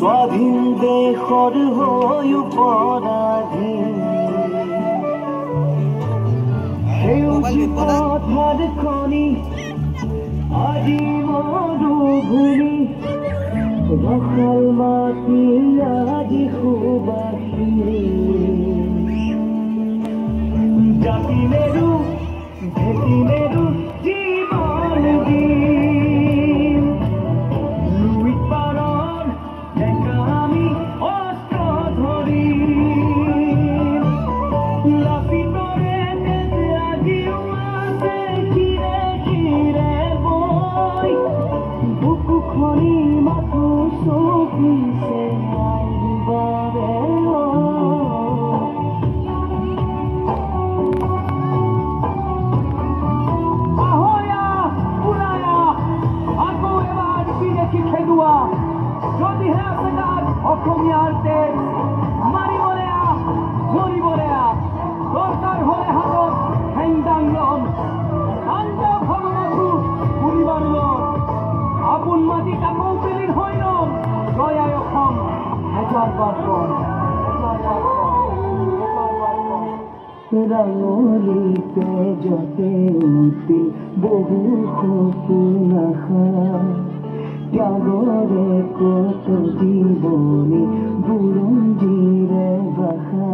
স্বাধীন দেশৰ হৈ পৰাধীন সেউজী পথাৰ খনি আজি মৰুভূমি ৰসাল মাটি আজি সুবাসী জাতি মেৰু ভেটি মেৰু জীৱন দিন লুইত পাৰৰ ডেকা আমি অস্ত্ৰ ধৰি লাচিতৰে তেজে আজিও আছে শিৰে শিৰে বৈ বুকু খনি মাথো চকিছে আইবাৰে যদিহে আছে গাত অসমীয়াৰ তেজ মাৰিবলে ধৰিবলে দৰকাৰ হ'লে হাতত হেংদাং লম আঞ্জা ভগৱানটো ফুৰিবাৰ আপোন মাটি কাকৌ পেলিৰ হৈ লম জয়াই অসম হেজাৰবাৰ কম ৰাঙলিতে যতে উঠি বহু সপোন আশা ত্যাগৰে কত জীৱনী বুৰঞ্জীৰে ভাষা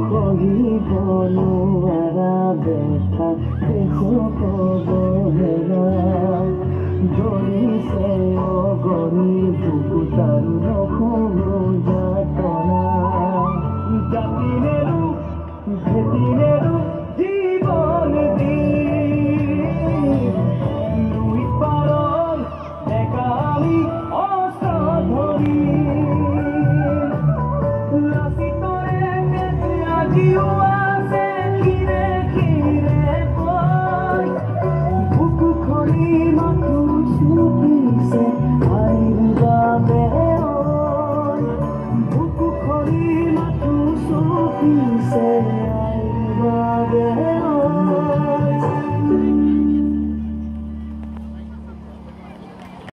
সহিব নোৱাৰা ব্যথা দেশক অৱহেলা ধৰিছে অগণি বুকুত আৰু নসম